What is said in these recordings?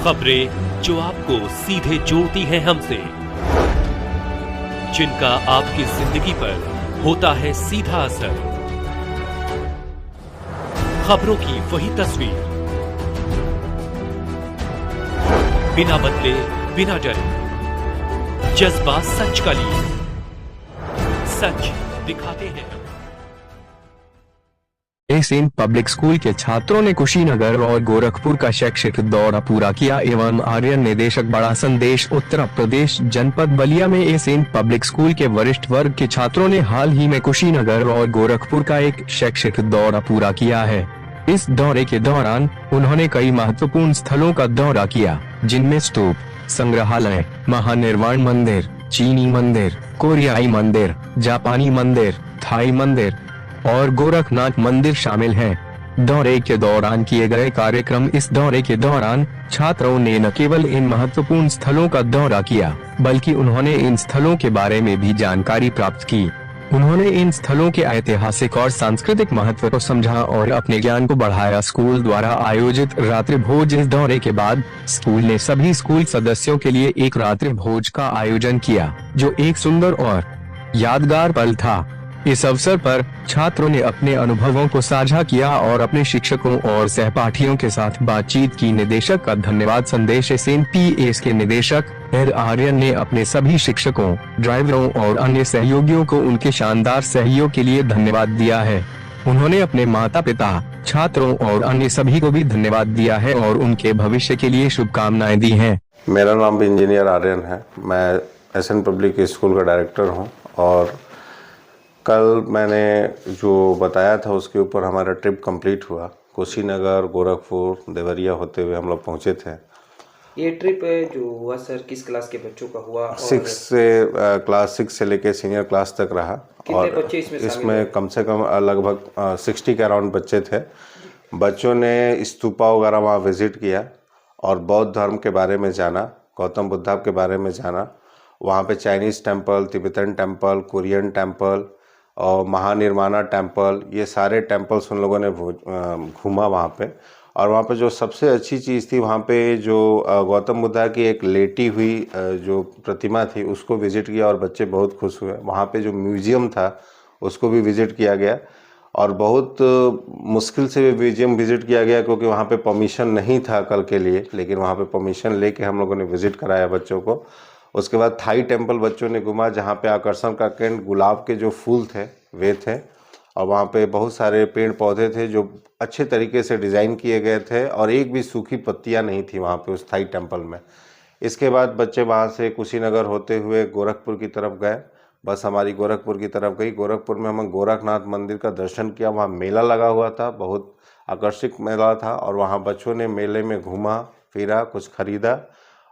खबरें जो आपको सीधे जोड़ती हैं हमसे, जिनका आपकी जिंदगी पर होता है सीधा असर। खबरों की वही तस्वीर, बिना बदले बिना डरे, जज्बा सच का लिए, सच दिखाते हैं। सेंट पब्लिक स्कूल के छात्रों ने कुशीनगर और गोरखपुर का शैक्षिक दौरा पूरा किया एवं आर्यन निदेशक बड़ा संदेश उत्तर प्रदेश जनपद बलिया में सेंट पब्लिक स्कूल के वरिष्ठ वर्ग के छात्रों ने हाल ही में कुशीनगर और गोरखपुर का एक शैक्षिक दौरा पूरा किया है। इस दौरे के दौरान उन्होंने कई महत्वपूर्ण स्थलों का दौरा किया, जिनमें स्तूप, संग्रहालय, महानिर्वाण मंदिर, चीनी मंदिर, कोरियाई मंदिर, जापानी मंदिर, थाई मंदिर और गोरखनाथ मंदिर शामिल हैं। दौरे के दौरान किए गए कार्यक्रम। इस दौरे के दौरान छात्रों ने न केवल इन महत्वपूर्ण स्थलों का दौरा किया, बल्कि उन्होंने इन स्थलों के बारे में भी जानकारी प्राप्त की। उन्होंने इन स्थलों के ऐतिहासिक और सांस्कृतिक महत्व को समझा और अपने ज्ञान को बढ़ाया। स्कूल द्वारा आयोजित रात्रि भोज। इस दौरे के बाद स्कूल ने सभी स्कूल सदस्यों के लिए एक रात्रि भोज का आयोजन किया, जो एक सुंदर और यादगार पल था। इस अवसर पर छात्रों ने अपने अनुभवों को साझा किया और अपने शिक्षकों और सहपाठियों के साथ बातचीत की। निदेशक का धन्यवाद संदेश। सेंट पीएस के निदेशक एड आर्यन ने अपने सभी शिक्षकों, ड्राइवरों और अन्य सहयोगियों को उनके शानदार सहयोग के लिए धन्यवाद दिया है। उन्होंने अपने माता पिता, छात्रों और अन्य सभी को भी धन्यवाद दिया है और उनके भविष्य के लिए शुभकामनाएं दी हैं। मेरा नाम इंजीनियर आर्यन है। मैं एसएन पब्लिक स्कूल का डायरेक्टर हूं और कल मैंने जो बताया था उसके ऊपर हमारा ट्रिप कंप्लीट हुआ। कुशीनगर, गोरखपुर, देवरिया होते हुए हम लोग पहुंचे थे। ये ट्रिप जो हुआ सर किस क्लास के बच्चों का हुआ? क्लास 6 से लेके सीनियर क्लास तक रहा। कितने बच्चे इसमें कम से कम लगभग 60 के अराउंड बच्चे थे। बच्चों ने स्तूपा वगैरह वहाँ विजिट किया और बौद्ध धर्म के बारे में जाना, गौतम बुद्ध के बारे में जाना। वहाँ पे Chinese temple, Tibetan temple, Korean temple और महानिर्वाणा टेम्पल, ये सारे टेम्पल्स उन लोगों ने घूमा वहाँ पे। और वहाँ पे जो सबसे अच्छी चीज़ थी, वहाँ पे जो गौतम बुद्ध की एक लेटी हुई जो प्रतिमा थी उसको विज़िट किया और बच्चे बहुत खुश हुए। वहाँ पे जो म्यूज़ियम था उसको भी विज़िट किया गया और बहुत मुश्किल से म्यूज़ियम विज़िट किया गया क्योंकि वहाँ पे परमिशन नहीं था कल के लिए, लेकिन वहाँ पे परमिशन लेके हम लोगों ने विज़िट कराया बच्चों को। उसके बाद थाई टेम्पल बच्चों ने घुमा, जहाँ पे आकर्षण का केंद्र गुलाब के जो फूल थे वे थे और वहाँ पे बहुत सारे पेड़ पौधे थे जो अच्छे तरीके से डिज़ाइन किए गए थे और एक भी सूखी पत्तियाँ नहीं थी वहाँ पे उस थाई टेम्पल में। इसके बाद बच्चे वहाँ से कुशीनगर होते हुए गोरखपुर की तरफ गए। बस हमारी गोरखपुर की तरफ गई। गोरखपुर में हम गोरखनाथ मंदिर का दर्शन किया। वहाँ मेला लगा हुआ था, बहुत आकर्षक मेला था और वहाँ बच्चों ने मेले में घूमा फिरा, कुछ खरीदा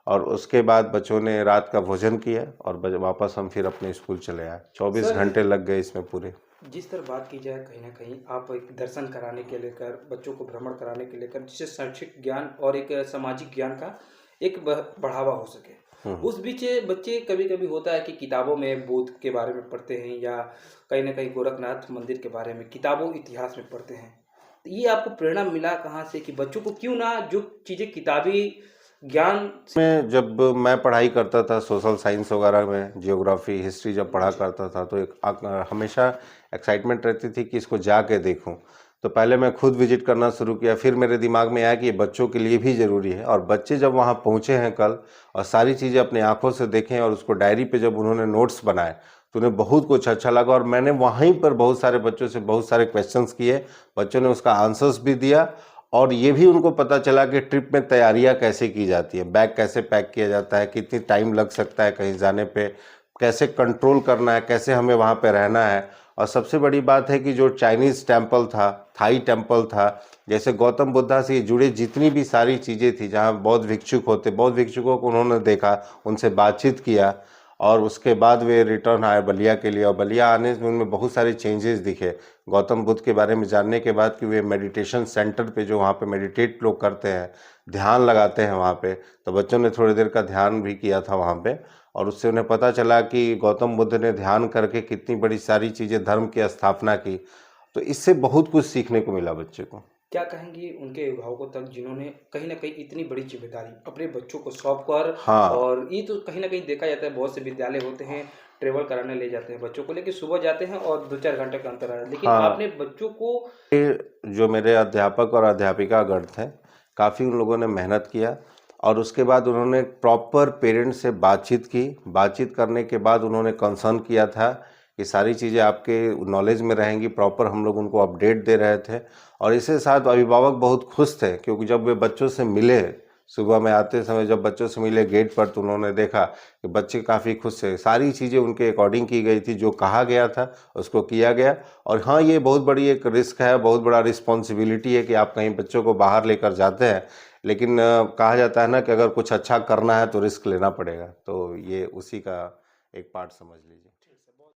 और उसके बाद बच्चों ने रात का भोजन किया और वापस हम फिर अपने स्कूल चले आए। 24 घंटे लग गए इसमें पूरे। जिस तरह बात की जाए, कहीं ना कहीं आप एक दर्शन कराने के लेकर, बच्चों को भ्रमण कराने के लेकर, जिससे शैक्षिक ज्ञान और एक सामाजिक ज्ञान का एक बढ़ावा हो सके। उस बीच बच्चे कभी कभी होता है कि किताबों में बुद्ध के बारे में पढ़ते हैं या कहीं ना कहीं गोरखनाथ मंदिर के बारे में किताबों इतिहास में पढ़ते हैं। ये आपको प्रेरणा मिला कहाँ से कि बच्चों को क्यों ना जो चीज़ें किताबी ज्ञान में, जब मैं पढ़ाई करता था सोशल साइंस वगैरह में, जियोग्राफी, हिस्ट्री जब पढ़ा करता था तो एक हमेशा एक्साइटमेंट रहती थी कि इसको जाके देखूं। तो पहले मैं खुद विजिट करना शुरू किया, फिर मेरे दिमाग में आया कि ये बच्चों के लिए भी ज़रूरी है। और बच्चे जब वहाँ पहुँचे हैं कल और सारी चीज़ें अपनी आंखों से देखें और उसको डायरी पे जब उन्होंने नोट्स बनाए तो उन्हें बहुत कुछ अच्छा लगा और मैंने वहीं पर बहुत सारे बच्चों से बहुत सारे क्वेश्चंस किए। बच्चों ने उसका आंसर्स भी दिया और ये भी उनको पता चला कि ट्रिप में तैयारियां कैसे की जाती है, बैग कैसे पैक किया जाता है, कितनी टाइम लग सकता है कहीं जाने पे, कैसे कंट्रोल करना है, कैसे हमें वहाँ पे रहना है। और सबसे बड़ी बात है कि जो चाइनीज़ टेम्पल था, थाई टेम्पल था, जैसे गौतम बुद्ध से जुड़े जितनी भी सारी चीज़ें थी, जहाँ बौद्ध भिक्षुक होते, बौद्ध भिक्षुकों को उन्होंने देखा, उनसे बातचीत किया और उसके बाद वे रिटर्न आए बलिया के लिए। और बलिया आने में उनमें बहुत सारे चेंजेस दिखे गौतम बुद्ध के बारे में जानने के बाद कि वे मेडिटेशन सेंटर पे जो वहाँ पे मेडिटेट लोग करते हैं, ध्यान लगाते हैं वहाँ पे, तो बच्चों ने थोड़ी देर का ध्यान भी किया था वहाँ पे और उससे उन्हें पता चला कि गौतम बुद्ध ने ध्यान करके कितनी बड़ी सारी चीज़ें, धर्म की स्थापना की। तो इससे बहुत कुछ सीखने को मिला बच्चे को। क्या कहेंगी उनके अभिभावकों तक जिन्होंने कहीं ना कहीं इतनी बड़ी जिम्मेदारी अपने बच्चों को सौंप कर, हाँ। और ये तो कहीं ना कहीं देखा जाता है बहुत से विद्यालय होते हैं ट्रेवल कराने ले जाते हैं बच्चों को, लेकिन सुबह जाते हैं और 2-4 घंटे का अंतर है, लेकिन हाँ। आपने बच्चों को जो मेरे अध्यापक और अध्यापिका गण थे, काफ़ी उन लोगों ने मेहनत किया और उसके बाद उन्होंने प्रॉपर पेरेंट्स से बातचीत की। बातचीत करने के बाद उन्होंने कंसर्न किया था कि सारी चीज़ें आपके नॉलेज में रहेंगी, प्रॉपर हम लोग उनको अपडेट दे रहे थे। और इसके साथ अभिभावक बहुत खुश थे, क्योंकि जब वे बच्चों से मिले, सुबह में आते समय जब बच्चों से मिले गेट पर, तो उन्होंने देखा कि बच्चे काफ़ी खुश थे। सारी चीज़ें उनके अकॉर्डिंग की गई थी, जो कहा गया था उसको किया गया। और हाँ, ये बहुत बड़ी एक रिस्क है, बहुत बड़ा रिस्पॉन्सिबिलिटी है कि आप कहीं बच्चों को बाहर लेकर जाते हैं, लेकिन कहा जाता है ना कि अगर कुछ अच्छा करना है तो रिस्क लेना पड़ेगा। तो ये उसी का एक पार्ट समझ लीजिए।